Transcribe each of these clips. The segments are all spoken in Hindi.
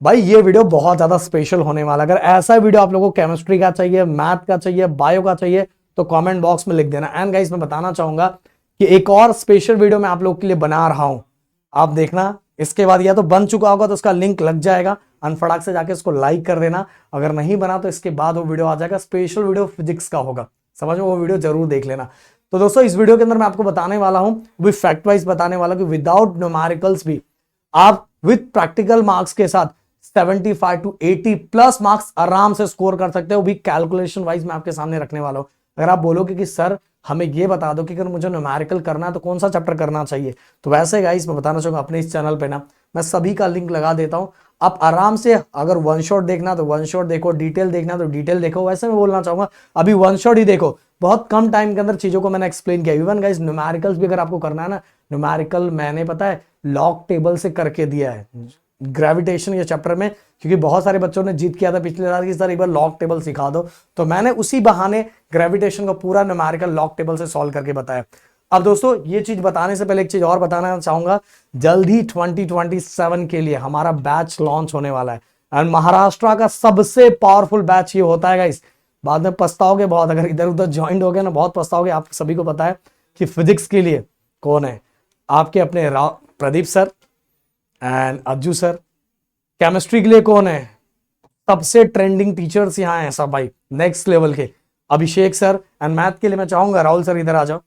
भाई ये वीडियो बहुत ज्यादा स्पेशल होने वाला है। अगर ऐसा वीडियो आप लोगों को केमिस्ट्री का चाहिए, मैथ का चाहिए, बायो का चाहिए तो कमेंट बॉक्स में लिख देना। एंड गाइस मैं बताना चाहूंगा कि एक और स्पेशल वीडियो मैं आप लोगों के लिए बना रहा हूं, आप देखना। इसके बाद या तो बन चुका होगा तो उसका लिंक लग जाएगा, अनफटाक से जाके इसको लाइक कर देना। अगर नहीं बना तो इसके बाद वो वीडियो आ जाएगा, स्पेशल वीडियो फिजिक्स का होगा, समझ में, वो वीडियो जरूर देख लेना। तो दोस्तों इस वीडियो के अंदर मैं आपको बताने वाला हूं, विद फैक्ट वाइज बताने वाला कि विदाउट न्यूमेरिकल्स भी आप विद प्रैक्टिकल मार्क्स के साथ 75 टू 80 प्लस मार्क्स आराम से स्कोर कर सकते हो। भी कैलकुलेशन वाइज मैं आपके सामने रखने वाला हूं। अगर आप बोलोगे कि सर हमें ये बता दो कि अगर मुझे न्यूमेरिकल करना है तो कौन सा चैप्टर करना चाहिए, तो वैसे गाइस मैं बताना चाहूंगा अपने इस चैनल पे ना मैं सभी का लिंक लगा देता हूं। आप आराम से अगर वन शॉट देखना तो वन शॉट देखो, डिटेल देखना तो डिटेल देखो। वैसे मैं बोलना चाहूंगा अभी वन शॉट ही देखो, बहुत कम टाइम के अंदर चीजों को मैंने एक्सप्लेन किया। इवन गाइस न्यूमेरिकल्स भी अगर आपको करना है ना, न्यूमेरिकल मैंने पता है लॉग टेबल से करके दिया है ग्रेविटेशन के चैप्टर में, क्योंकि बहुत सारे बच्चों ने जिद किया था पिछले साल कि सर एक बार लॉग टेबल सिखा दो, तो मैंने उसी बहाने ग्रेविटेशन का पूरा न्यूमेरिकल लॉग टेबल से सॉल्व करके बताया। अब दोस्तों ये चीज बताने से पहले एक चीज और बताना चाहूंगा, जल्द ही 2027 के लिए हमारा बैच लॉन्च होने वाला है। एंड महाराष्ट्र का सबसे पावरफुल बैच ये होता है गाइस। बाद में पछताओगे बहुत, अगर इधर उधर ज्वाइन हो गए ना बहुत पछताओगे। आप सभी को पता है कि फिजिक्स के लिए कौन है, आपके अपने Pradeep sir and Ajju sir. Chemistry के लिए कौन है, सबसे ट्रेंडिंग टीचर्स यहाँ हैं सब भाई, नेक्स्ट लेवल के, अभिषेक सर। एंड मैथ के लिए मैं चाहूंगा राहुल सर इधर आ जाओ।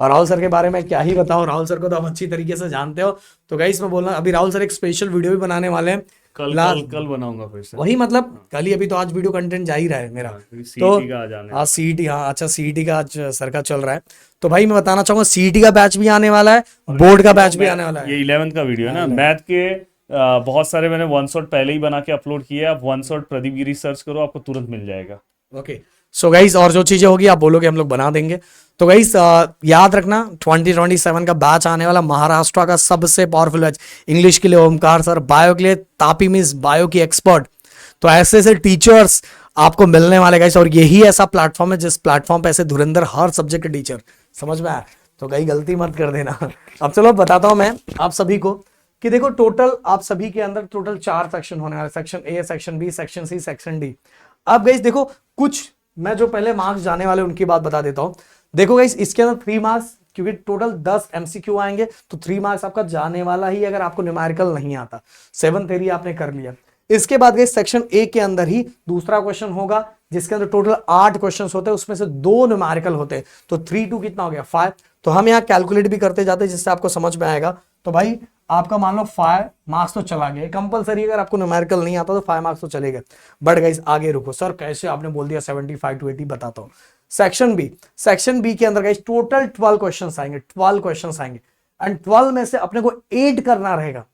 और राहुल सर के बारे में क्या ही बताऊं, राहुल सर को तो आप अच्छी तरीके से जानते हो। तो गाइस मैं बोलना अभी राहुल सर एक स्पेशल वीडियो भी बनाने वाले हैं। कल बनाऊंगा फिर से। वही मतलब कल ही, अभी तो आज वीडियो कंटेंट जा ही रहा है मेरा। क्योंकि तो सीईटी का आ जाने हाँ वाला सीईटी, हाँ अच्छा सीईटी का आज सर का चल रहा है। तो भाई मैं बताना चाहूंगा सीईटी का बैच भी आने वाला है, और बोर्ड गाइस का देखो बैच भी मैं आने वाला है। ये 11th का वीडियो है हाँ ना, 11। मैथ के बहुत सारे मैंने वन शॉट पहले ही बना के अपलोड किए हैं। आप वन शॉट प्रदीप गिरी सर्च करो, आपको तुरंत मिल जाएगा। ओके सो गाइस, और जो चीजें होगी आप बोलोगे हम लोग बना देंगे। तो गाइस याद रखना 2027 का बैच आने वाला, महाराष्ट्र का सबसे पावरफुल बैच। इंग्लिश के लिए ओमकार सर, बायो के लिए तापी मिस, बायो की एक्सपर्ट। तो ऐसे ऐसे टीचर्स आपको मिलने वाले गाइस, और यही ऐसा प्लेटफॉर्म है जिस प्लेटफॉर्म पे ऐसे धुरंधर हर सब्जेक्ट के टीचर, समझ में आया। तो कहीं गलती मत कर देना। अब चलो बताता हूं मैं आप सभी को कि देखो टोटल आप सभी के अंदर टोटल 4 सेक्शन होने वाले, section A, section B, section C, section D. अब गाइस देखो कुछ मैं जो पहले मार्क्स जाने वाले उनकी बात बता देता हूं। देखो गाइस इसके अंदर 3 मार्क्स, क्योंकि टोटल 10 एमसीक्यू आएंगे तो 3 मार्क्स आपका जाने वाला ही, अगर आपको न्यूमेरिकल नहीं आता। 7 थ्योरी आपने कर लिया। इसके बाद गाइस सेक्शन ए के अंदर ही दूसरा क्वेश्चन होगा, जिसके अंदर टोटल 8 क्वेश्चन होते हैं, उसमें से 2 न्यूमेरिकल होते हैं। तो 3 2 कितना हो गया 5। तो हम यहाँ कैलकुलेट भी करते जाते हैं जिससे आपको समझ में आएगा। तो भाई आपका मान लो 5 मार्क्स तो चला गया कंपलसरी, अगर आपको न्यूमेरिकल नहीं आता तो 5 मार्क्स तो चले गए। बट गाइस आगे रुको, सर कैसे आपने बोल दिया 75 टू 80, बताता हूं। सेक्शन बी के अंदर गाइस टोटल 12 क्वेश्चंस आएंगे, 12 क्वेश्चंस आएंगे। एंड 12 में से अपने को 8 करना रहेगा,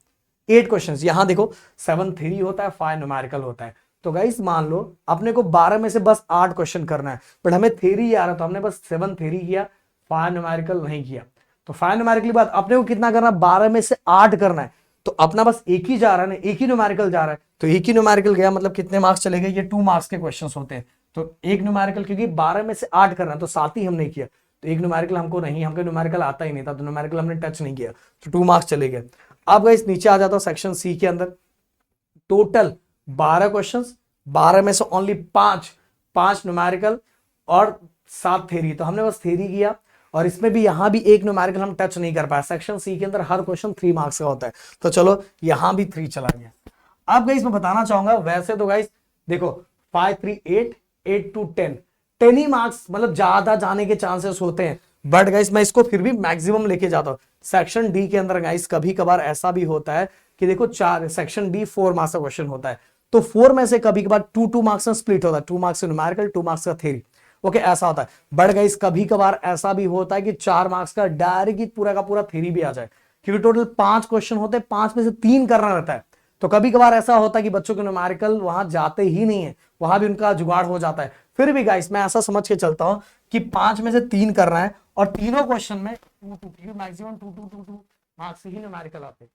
8 क्वेश्चंस। यहां देखो 7 थ्योरी होता है, 5 न्यूमेरिकल होता है। तो गाइस मान लो अपने को 12 में से बस 8 क्वेश्चन करना है, बट हमें थ्योरी आ रहा तो हमने बस 7 थ्योरी किया, 5 न्यूमेरिकल नहीं किया। तो 5 न्यूमेरिकल बाद अपने को कितना करना, 12 में से 8 करना है। तो अपना बस एक ही जा रहा है ना, एक ही न्यूमेरिकल जा रहा है। तो एक ही न्यूमेरिकल गया मतलब कितने मार्क्स चले गए, ये 2 मार्क्स के क्वेश्चन होते हैं। तो एक न्यूमेरिकल क्योंकि 12 में से 8 करना है तो 7 ही हमने किया। तो एक न्यूमेरिकल हमको नहीं, हमको न्यूमेरिकल आता ही नहीं था, तो न्यूमेरिकल हमने टच नहीं किया, तो 2 मार्क्स चले गए। अब गाइस नीचे आ जाता हूं सेक्शन सी के अंदर, टोटल 12 क्वेश्चंस, 12 में से ओनली 5 न्यूमेरिकल और 7 थ्योरी। तो हमने बस थ्योरी किया, और इसमें भी यहां भी एक न्यूमेरिकल हम टच नहीं कर पाया। सेक्शन सी के अंदर हर क्वेश्चन 3 मार्क्स का होता है, तो चलो यहां भी 3 चला गया। अब गाइस मैं बताना चाहूंगा, वैसे तो गाइस देखो 5 3 8, 8 टू 10, 10 ही मार्क्स मतलब ज्यादा जाने के चांसेस होते हैं। बट गाइस मैं इसको फिर भी मैक्सिमम लेके जाता हूं। सेक्शन डी के अंदर गाइस कभी कभार ऐसा भी होता है कि देखो 4 सेक्शन डी 4 मार्क्स का क्वेश्चन होता है, तो 4 में से कभी कभार 2 मार्क्स में स्प्लिट होता है, 2 मार्क्स न्यूमेरिकल, 2 मार्क्स का थ्योरी। ओके ऐसा होता है। बट गाइस कभी कभार ऐसा भी होता है कि 4 मार्क्स का डायरेक्ट पूरा का पूरा थ्योरी भी आ जाए, क्योंकि टोटल 5 क्वेश्चन होते हैं, 5 में से 3 करना रहता है। तो कभी कभार ऐसा होता है कि बच्चों के न्यूमेरिकल वहां जाते ही नहीं है, वहां भी उनका जुगाड़ हो जाता है। फिर भी गाइस मैं ऐसा समझ के चलता हूं कि 5 में से 3 करना है, और तीनों क्वेश्चन में 2 मैक्सिमम 2 मार्क्स ही न्यूमेरिकल आते हैं।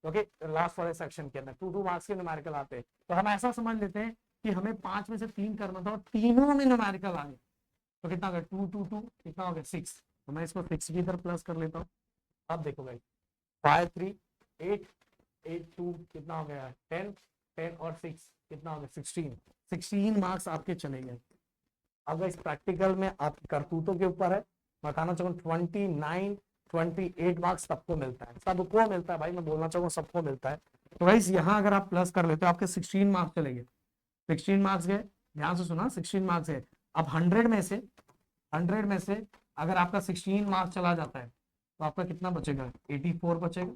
ओके लास्ट वाले सेक्शन के अंदर 2 मार्क्स के न्यूमेरिकल आते हैं। तो हम ऐसा समझ लेते हैं कि हमें 5 में से 3 करना था और तीनों में न्यूमेरिकल आ गए। तो कितना हो गया 2 कितना हो गया 6। तो मैं इसको 6 की इधर प्लस कर लेता हूँ। अब देखो भाई 5 3 8, 8 2 कितना हो गया 10, 10 और 6 कितना हो गया 16 मार्क्स आपके चले गए। अगर इस प्रैक्टिकल में आप करतूतों के ऊपर है, मैं कहना चाहूँगा 29 28 मार्क्स सबको मिलता है, सबको मिलता है भाई, मैं बोलना चाहूँगा सबको मिलता है। तो भाई यहाँ अगर आप प्लस कर लेते हो आपके 16 मार्क्स चले गए, 16 मार्क्स गए, ध्यान से सुना 16 मार्क्स है। अब 100 में से अगर आपका 16 मार्क्स चला जाता है तो आपका कितना बचेगा 84 बचेगा।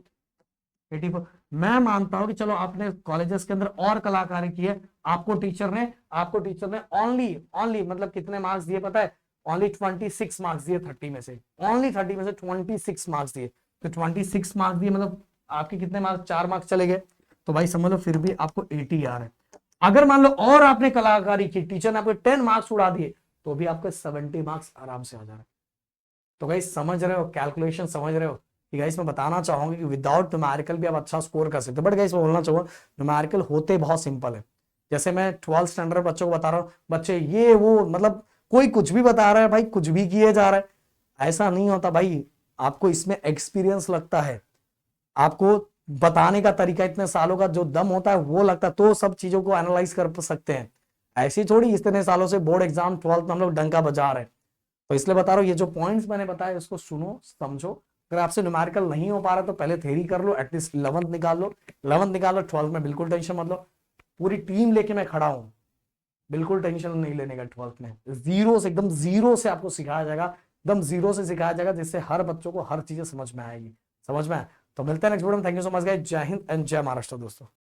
84 मैं मानता हूं कि चलो आपने कॉलेजेस के अंदर और कलाकारी की है, आपको टीचर ने ओनली मतलब कितने मार्क्स दिए पता है, ओनली 26 मार्क्स दिए 30 में से, ओनली 30 में से 26 मार्क्स दिए। तो 26 मार्क्स दिए मतलब आपके कितने मार्क्स 4 मार्क्स चले गए, तो भाई समझ लो फिर भी आपको 80 आ रहा है। अगर मान लो और आपने कलाकारी की, टीचर ने आपको 10 मार्क्स उड़ा दिए, तो भी आपको 70 मार्क्स आराम से आ जा रहा है। तो गाइस समझ रहे हो, कैलकुलेशन समझ रहे हो कि गाइस मैं बताना चाहूंगा कि विदाउट न्यूमेरिकल भी आप अच्छा स्कोर कर सकते हो। बट गाइस मैं बोलना चाहूंगा न्यूमेरिकल होते बहुत सिंपल है। जैसे मैं 12th स्टैंडर्ड बच्चों को बता रहा हूँ, बच्चे ये वो मतलब कोई कुछ भी बता रहा है भाई, कुछ भी किए जा रहा है, ऐसा नहीं होता भाई। आपको इसमें एक्सपीरियंस लगता है, आपको बताने का तरीका, इतने सालों का जो दम होता है वो लगता है, तो सब चीजों को एनालाइज कर सकते हैं। ऐसी थोड़ी इतने सालों से बोर्ड एग्जाम 12th में हम लोग डंका बजा रहे हैं। तो इसलिए बता रहा हूँ, ये जो पॉइंट्स मैंने बताया इसको सुनो समझो। अगर आपसे न्यूमेरिकल नहीं हो पा रहा तो पहले थ्योरी कर लो, एटलीस्ट 11th निकाल लो, 12th में बिल्कुल टेंशन मत लो। पूरी टीम लेके मैं खड़ा हूं, बिल्कुल टेंशन नहीं लेने का। 12th में जीरो से, एकदम जीरो से आपको सिखाया जाएगा, एकदम जीरो से सिखाया जाएगा, जिससे हर बच्चों को हर चीजें समझ में आएगी। समझ में आए? तो मिलते हैं नेक्स्ट वीडियो में। Thank you so much guys, जय हिंद एंड जय महाराष्ट्र दोस्तों।